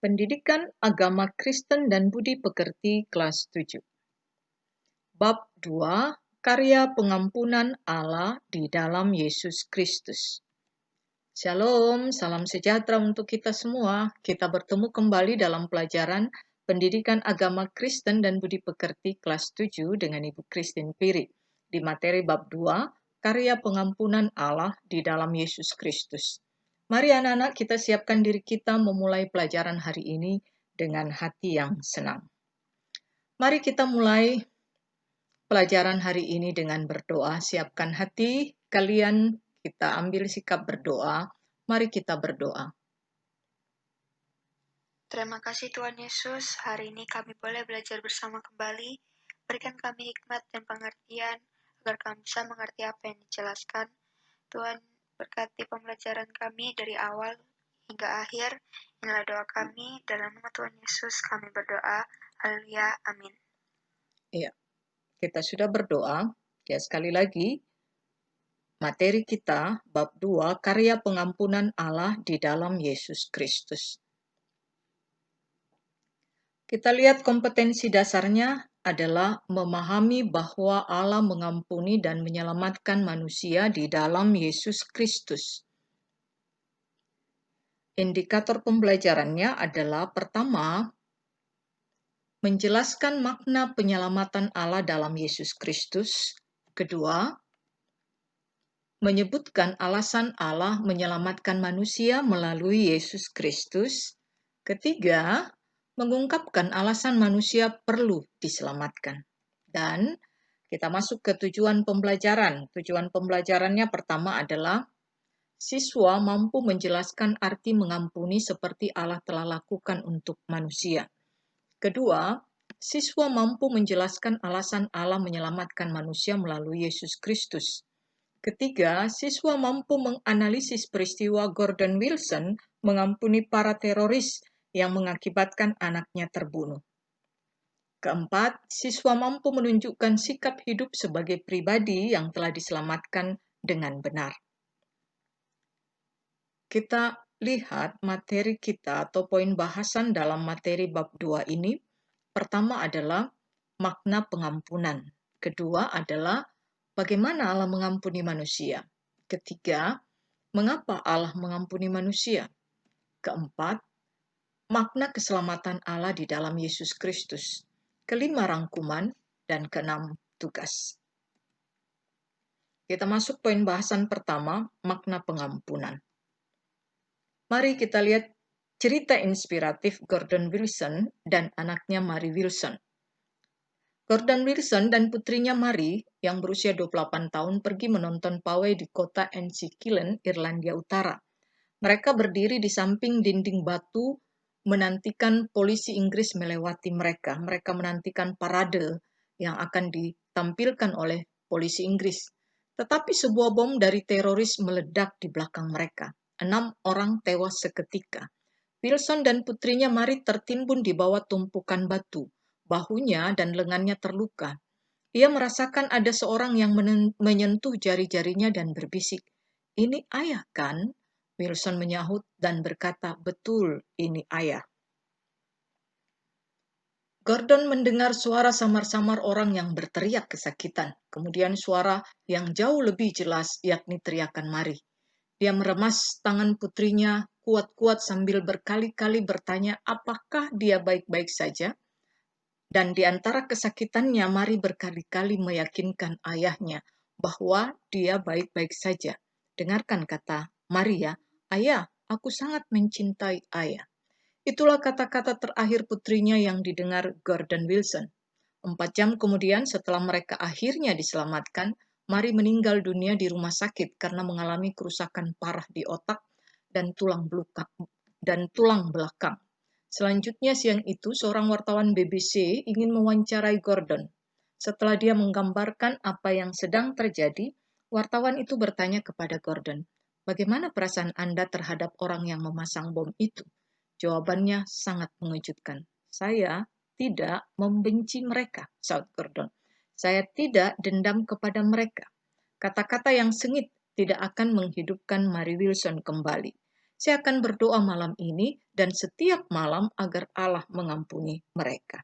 Pendidikan Agama Kristen dan Budi Pekerti kelas 7. Bab 2, Karya Pengampunan Allah di dalam Yesus Kristus. Shalom, salam sejahtera untuk kita semua. Kita bertemu kembali dalam pelajaran Pendidikan Agama Kristen dan Budi Pekerti kelas 7 dengan Ibu Christine Piri di materi bab 2, Karya Pengampunan Allah di dalam Yesus Kristus. Mari anak-anak kita siapkan diri kita memulai pelajaran hari ini dengan hati yang senang. Mari kita mulai pelajaran hari ini dengan berdoa. Siapkan hati kalian, kita ambil sikap berdoa. Mari kita berdoa. Terima kasih Tuhan Yesus, hari ini kami boleh belajar bersama kembali. Berikan kami hikmat dan pengertian, agar kami bisa mengerti apa yang dijelaskan. Tuhan, berkati pembelajaran kami dari awal hingga akhir. Inilah doa kami, dalam nama Tuhan Yesus kami berdoa. Haleluya, amin. Ya, kita sudah berdoa. Ya, sekali lagi, materi kita, bab 2, Karya Pengampunan Allah di dalam Yesus Kristus. Kita lihat kompetensi dasarnya adalah memahami bahwa Allah mengampuni dan menyelamatkan manusia di dalam Yesus Kristus. Indikator pembelajarannya adalah pertama, menjelaskan makna penyelamatan Allah dalam Yesus Kristus. Kedua, menyebutkan alasan Allah menyelamatkan manusia melalui Yesus Kristus. Ketiga, mengungkapkan alasan manusia perlu diselamatkan. Dan kita masuk ke tujuan pembelajaran. Tujuan pembelajarannya pertama adalah siswa mampu menjelaskan arti mengampuni seperti Allah telah lakukan untuk manusia. Kedua, siswa mampu menjelaskan alasan Allah menyelamatkan manusia melalui Yesus Kristus. Ketiga, siswa mampu menganalisis peristiwa Gordon Wilson mengampuni para teroris yang mengakibatkan anaknya terbunuh. Keempat, siswa mampu menunjukkan sikap hidup sebagai pribadi yang telah diselamatkan dengan benar. Kita lihat materi kita atau poin bahasan dalam materi bab 2 ini. Pertama adalah makna pengampunan. Kedua adalah bagaimana Allah mengampuni manusia. Ketiga, mengapa Allah mengampuni manusia. Keempat, makna keselamatan Allah di dalam Yesus Kristus. Kelima, rangkuman. Dan keenam, tugas. Kita masuk poin bahasan pertama, makna pengampunan. Mari kita lihat cerita inspiratif Gordon Wilson dan anaknya Mary Wilson. Gordon Wilson dan putrinya Mary, yang berusia 28 tahun, pergi menonton pawai di kota Enniskillen, Irlandia Utara. Mereka berdiri di samping dinding batu, menantikan polisi Inggris melewati mereka. Mereka menantikan parade yang akan ditampilkan oleh polisi Inggris. Tetapi sebuah bom dari teroris meledak di belakang mereka. 6 orang tewas seketika. Wilson dan putrinya Mary tertimbun di bawah tumpukan batu. Bahunya dan lengannya terluka. Ia merasakan ada seorang yang menyentuh jari-jarinya dan berbisik, "Ini ayah kan?" Wilson menyahut dan berkata, "Betul, ini ayah." Gordon mendengar suara samar-samar orang yang berteriak kesakitan. Kemudian suara yang jauh lebih jelas, yakni teriakan Mary. Dia meremas tangan putrinya kuat-kuat sambil berkali-kali bertanya apakah dia baik-baik saja. Dan di antara kesakitannya, Mary berkali-kali meyakinkan ayahnya bahwa dia baik-baik saja. Dengarkan kata Maria, "Ayah, aku sangat mencintai ayah." Itulah kata-kata terakhir putrinya yang didengar Gordon Wilson. 4 jam kemudian setelah mereka akhirnya diselamatkan, Mary meninggal dunia di rumah sakit karena mengalami kerusakan parah di otak dan tulang belakang. Selanjutnya siang itu, seorang wartawan BBC ingin mewawancarai Gordon. Setelah dia menggambarkan apa yang sedang terjadi, wartawan itu bertanya kepada Gordon, "Bagaimana perasaan Anda terhadap orang yang memasang bom itu?" Jawabannya sangat mengejutkan. "Saya tidak membenci mereka," saud Gordon. "Saya tidak dendam kepada mereka." Kata-kata yang sengit tidak akan menghidupkan Mary Wilson kembali. Saya akan berdoa malam ini dan setiap malam agar Allah mengampuni mereka.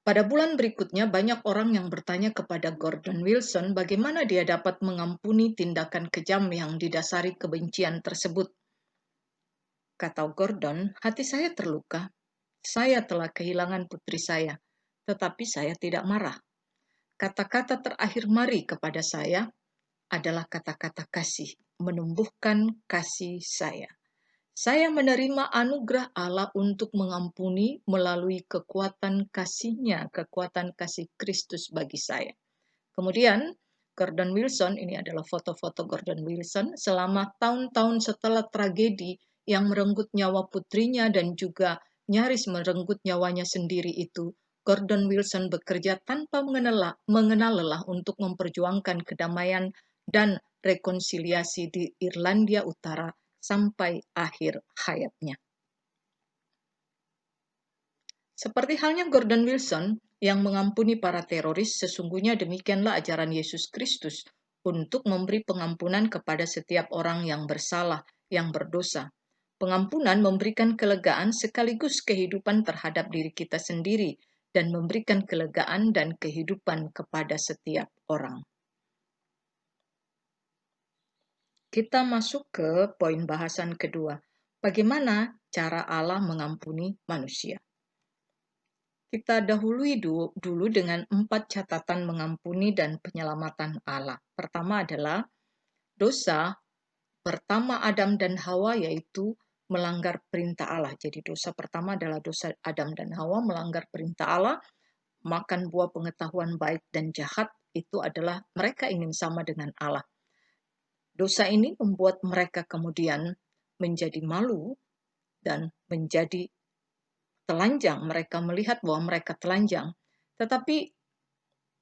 Pada bulan berikutnya, banyak orang yang bertanya kepada Gordon Wilson bagaimana dia dapat mengampuni tindakan kejam yang didasari kebencian tersebut. Kata Gordon, hati saya terluka. Saya telah kehilangan putri saya, tetapi saya tidak marah. Kata-kata terakhir Mari kepada saya adalah kata-kata kasih, menumbuhkan kasih saya. Saya menerima anugerah Allah untuk mengampuni melalui kekuatan kasih-Nya, kekuatan kasih Kristus bagi saya. Kemudian, Gordon Wilson, ini adalah foto-foto Gordon Wilson, selama tahun-tahun setelah tragedi yang merenggut nyawa putrinya dan juga nyaris merenggut nyawanya sendiri itu, Gordon Wilson bekerja tanpa mengenal lelah untuk memperjuangkan kedamaian dan rekonsiliasi di Irlandia Utara sampai akhir hayatnya. Seperti halnya Gordon Wilson yang mengampuni para teroris, sesungguhnya demikianlah ajaran Yesus Kristus untuk memberi pengampunan kepada setiap orang yang bersalah, yang berdosa. Pengampunan memberikan kelegaan sekaligus kehidupan terhadap diri kita sendiri dan memberikan kelegaan dan kehidupan kepada setiap orang. Kita masuk ke poin bahasan kedua. Bagaimana cara Allah mengampuni manusia? Kita dahului dulu dengan 4 catatan mengampuni dan penyelamatan Allah. Pertama adalah dosa pertama Adam dan Hawa, yaitu melanggar perintah Allah. Jadi dosa pertama adalah dosa Adam dan Hawa, melanggar perintah Allah, makan buah pengetahuan baik dan jahat, itu adalah mereka ingin sama dengan Allah. Dosa ini membuat mereka kemudian menjadi malu dan menjadi telanjang. Mereka melihat bahwa mereka telanjang. Tetapi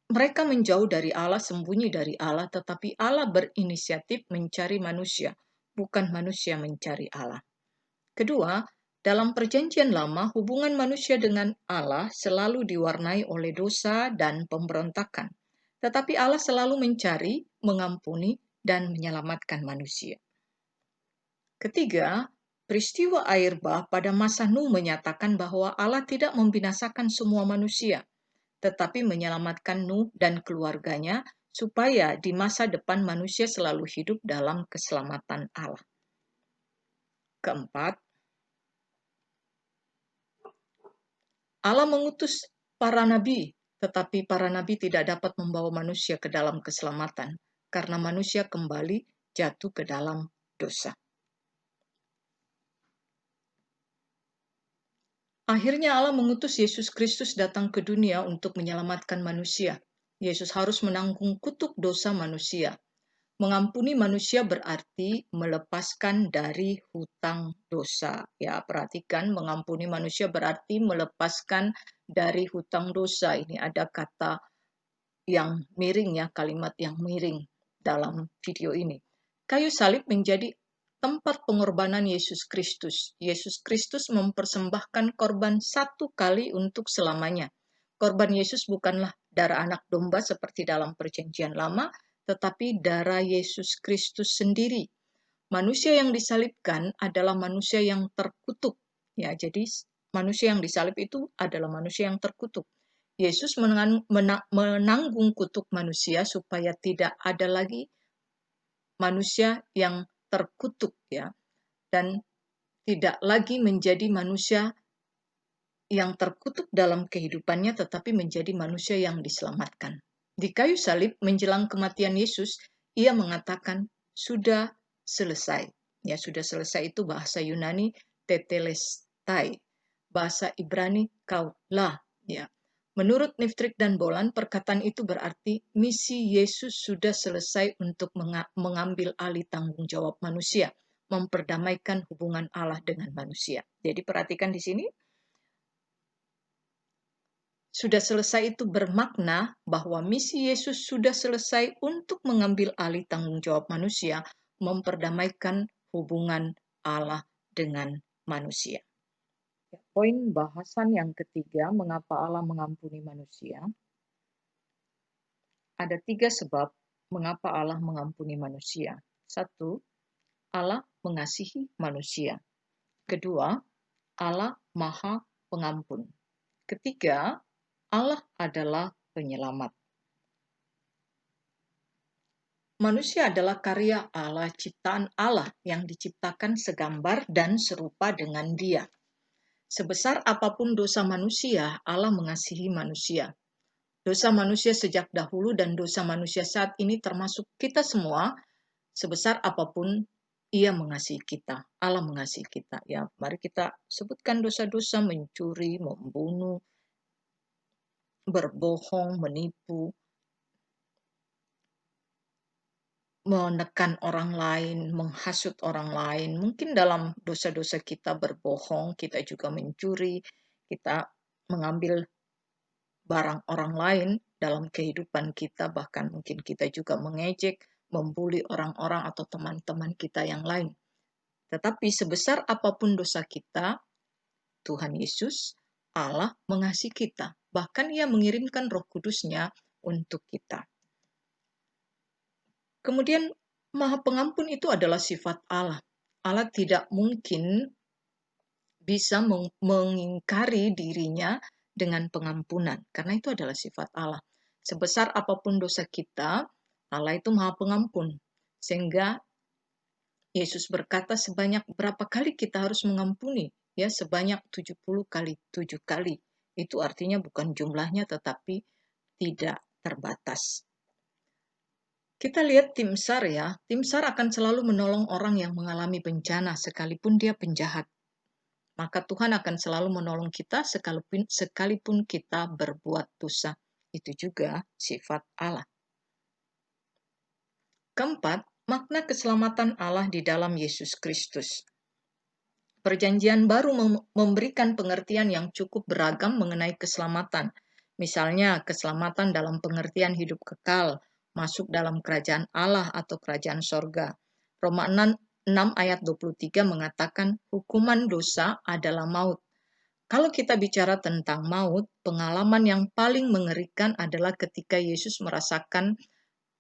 mereka menjauh dari Allah, sembunyi dari Allah, tetapi Allah berinisiatif mencari manusia, bukan manusia mencari Allah. Kedua, dalam perjanjian lama, hubungan manusia dengan Allah selalu diwarnai oleh dosa dan pemberontakan. Tetapi Allah selalu mencari, mengampuni, dan menyelamatkan manusia. Ketiga, peristiwa air bah pada masa Nuh menyatakan bahwa Allah tidak membinasakan semua manusia, tetapi menyelamatkan Nuh dan keluarganya supaya di masa depan manusia selalu hidup dalam keselamatan Allah. Keempat, Allah mengutus para nabi, tetapi para nabi tidak dapat membawa manusia ke dalam keselamatan karena manusia kembali jatuh ke dalam dosa. Akhirnya Allah mengutus Yesus Kristus datang ke dunia untuk menyelamatkan manusia. Yesus harus menanggung kutuk dosa manusia. Mengampuni manusia berarti melepaskan dari hutang dosa. Ya, perhatikan, mengampuni manusia berarti melepaskan dari hutang dosa. Ini ada kata yang miring ya, kalimat yang miring dalam video ini. Kayu salib menjadi tempat pengorbanan Yesus Kristus. Yesus Kristus mempersembahkan korban satu kali untuk selamanya. Korban Yesus bukanlah darah anak domba seperti dalam perjanjian lama, tetapi darah Yesus Kristus sendiri. Manusia yang disalibkan adalah manusia yang terkutuk. Ya, jadi manusia yang disalib itu adalah manusia yang terkutuk. Yesus menanggung kutuk manusia supaya tidak ada lagi manusia yang terkutuk ya, dan tidak lagi menjadi manusia yang terkutuk dalam kehidupannya, tetapi menjadi manusia yang diselamatkan. Di kayu salib menjelang kematian Yesus, ia mengatakan sudah selesai. Ya, sudah selesai itu bahasa Yunani tetelestai, bahasa Ibrani kaulah. Ya, menurut Niftrik dan Bolan, perkataan itu berarti misi Yesus sudah selesai untuk mengambil alih tanggung jawab manusia, memperdamaikan hubungan Allah dengan manusia. Jadi perhatikan di sini, sudah selesai itu bermakna bahwa misi Yesus sudah selesai untuk mengambil alih tanggung jawab manusia, memperdamaikan hubungan Allah dengan manusia. Poin bahasan yang ketiga, mengapa Allah mengampuni manusia? Ada 3 sebab mengapa Allah mengampuni manusia. 1, Allah mengasihi manusia. Kedua, Allah Maha Pengampun. Ketiga, Allah adalah penyelamat. Manusia adalah karya Allah, ciptaan Allah yang diciptakan segambar dan serupa dengan Dia. Sebesar apapun dosa manusia, Allah mengasihi manusia. Dosa manusia sejak dahulu dan dosa manusia saat ini termasuk kita semua, sebesar apapun Ia mengasihi kita. Allah mengasihi kita. Ya, mari kita sebutkan dosa-dosa: mencuri, membunuh, berbohong, menipu, menekan orang lain, menghasut orang lain. Mungkin dalam dosa-dosa kita berbohong, kita juga mencuri, kita mengambil barang orang lain dalam kehidupan kita, bahkan mungkin kita juga mengejek, membuli orang-orang atau teman-teman kita yang lain. Tetapi sebesar apapun dosa kita, Tuhan Yesus, Allah mengasihi kita. Bahkan Ia mengirimkan Roh Kudus-Nya untuk kita. Kemudian Maha Pengampun itu adalah sifat Allah. Allah tidak mungkin bisa mengingkari dirinya dengan pengampunan, karena itu adalah sifat Allah. Sebesar apapun dosa kita, Allah itu Maha Pengampun. Sehingga Yesus berkata sebanyak berapa kali kita harus mengampuni? Ya, sebanyak 70 kali 7 kali. Itu artinya bukan jumlahnya tetapi tidak terbatas. Kita lihat tim SAR ya. Tim SAR akan selalu menolong orang yang mengalami bencana sekalipun dia penjahat. Maka Tuhan akan selalu menolong kita sekalipun kita berbuat dosa. Itu juga sifat Allah. Keempat, makna keselamatan Allah di dalam Yesus Kristus. Perjanjian Baru memberikan pengertian yang cukup beragam mengenai keselamatan. Misalnya, keselamatan dalam pengertian hidup kekal, masuk dalam kerajaan Allah atau kerajaan sorga. Roma 6 ayat 23 mengatakan hukuman dosa adalah maut. Kalau kita bicara tentang maut, pengalaman yang paling mengerikan adalah ketika Yesus merasakan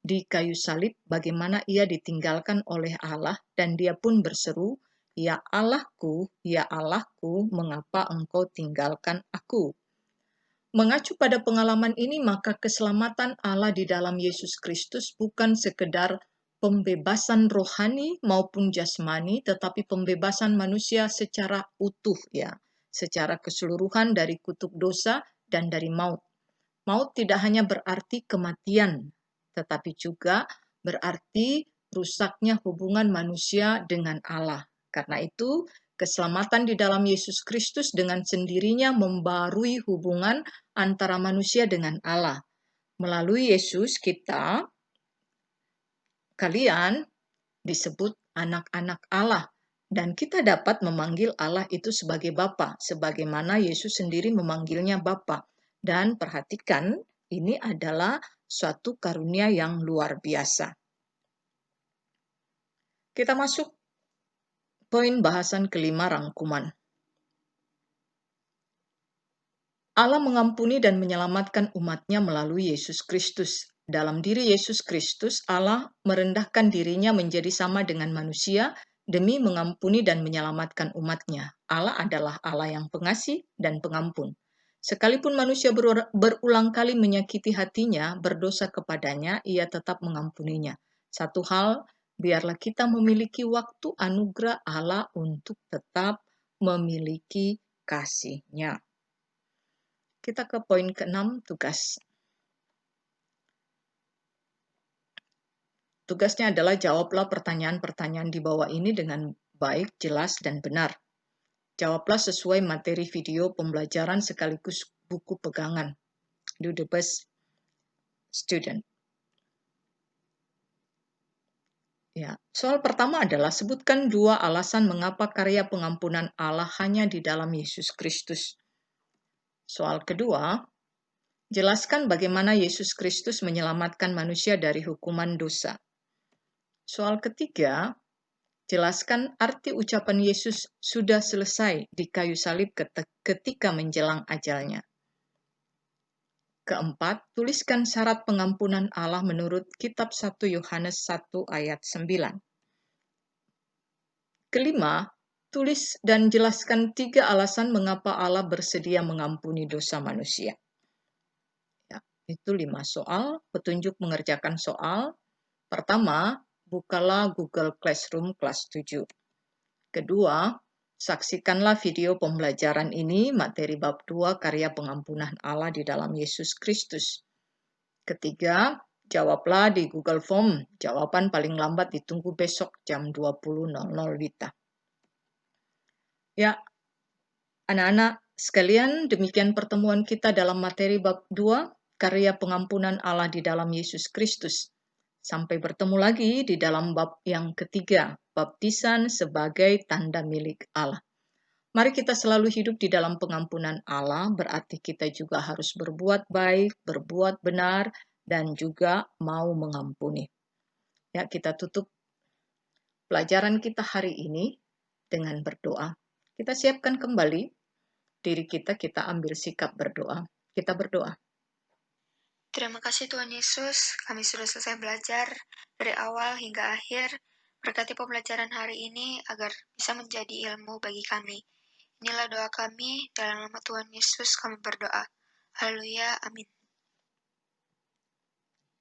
di kayu salib bagaimana Ia ditinggalkan oleh Allah dan Dia pun berseru, ya Allahku, mengapa engkau tinggalkan aku?" Mengacu pada pengalaman ini, maka keselamatan Allah di dalam Yesus Kristus bukan sekedar pembebasan rohani maupun jasmani, tetapi pembebasan manusia secara utuh, ya, secara keseluruhan dari kutuk dosa dan dari maut. Maut tidak hanya berarti kematian, tetapi juga berarti rusaknya hubungan manusia dengan Allah. Karena itu, keselamatan di dalam Yesus Kristus dengan sendirinya membarui hubungan antara manusia dengan Allah. Melalui Yesus kalian disebut anak-anak Allah. Dan kita dapat memanggil Allah itu sebagai Bapa, sebagaimana Yesus sendiri memanggilnya Bapa. Dan perhatikan, ini adalah suatu karunia yang luar biasa. Kita masuk poin bahasan kelima rangkuman. Allah mengampuni dan menyelamatkan umatnya melalui Yesus Kristus. Dalam diri Yesus Kristus, Allah merendahkan dirinya menjadi sama dengan manusia demi mengampuni dan menyelamatkan umatnya. Allah adalah Allah yang pengasih dan pengampun. Sekalipun manusia berulang kali menyakiti hatinya, berdosa kepadanya, Ia tetap mengampuninya. Satu hal, biarlah kita memiliki waktu anugerah Allah untuk tetap memiliki kasih-Nya. Kita ke poin ke-6, tugas. Tugasnya adalah jawablah pertanyaan-pertanyaan di bawah ini dengan baik, jelas, dan benar. Jawablah sesuai materi video pembelajaran sekaligus buku pegangan. Do the best, student. Ya, soal pertama adalah sebutkan 2 alasan mengapa karya pengampunan Allah hanya di dalam Yesus Kristus. Soal kedua, jelaskan bagaimana Yesus Kristus menyelamatkan manusia dari hukuman dosa. Soal ketiga, jelaskan arti ucapan Yesus sudah selesai di kayu salib ketika menjelang ajalnya. Keempat, tuliskan syarat pengampunan Allah menurut kitab 1 Yohanes 1 ayat 9. kelima, tulis dan jelaskan 3 alasan mengapa Allah bersedia mengampuni dosa manusia. Ya, itu 5 soal, petunjuk mengerjakan soal. Pertama, bukalah Google Classroom kelas 7. Kedua, saksikanlah video pembelajaran ini, materi bab 2, karya pengampunan Allah di dalam Yesus Kristus. Ketiga, jawablah di Google Form. Jawaban paling lambat ditunggu besok jam 20.00 WITA. Ya, anak-anak sekalian, demikian pertemuan kita dalam materi bab 2, karya pengampunan Allah di dalam Yesus Kristus. Sampai bertemu lagi di dalam bab yang ketiga, baptisan sebagai tanda milik Allah. Mari kita selalu hidup di dalam pengampunan Allah, berarti kita juga harus berbuat baik, berbuat benar, dan juga mau mengampuni. Ya, kita tutup pelajaran kita hari ini dengan berdoa. Kita siapkan kembali diri kita ambil sikap berdoa. Kita berdoa. Terima kasih Tuhan Yesus, kami sudah selesai belajar dari awal hingga akhir. Berkati pembelajaran hari ini agar bisa menjadi ilmu bagi kami. Inilah doa kami, dalam nama Tuhan Yesus kami berdoa. Haleluya, amin.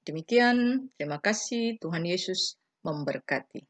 Demikian, terima kasih, Tuhan Yesus memberkati.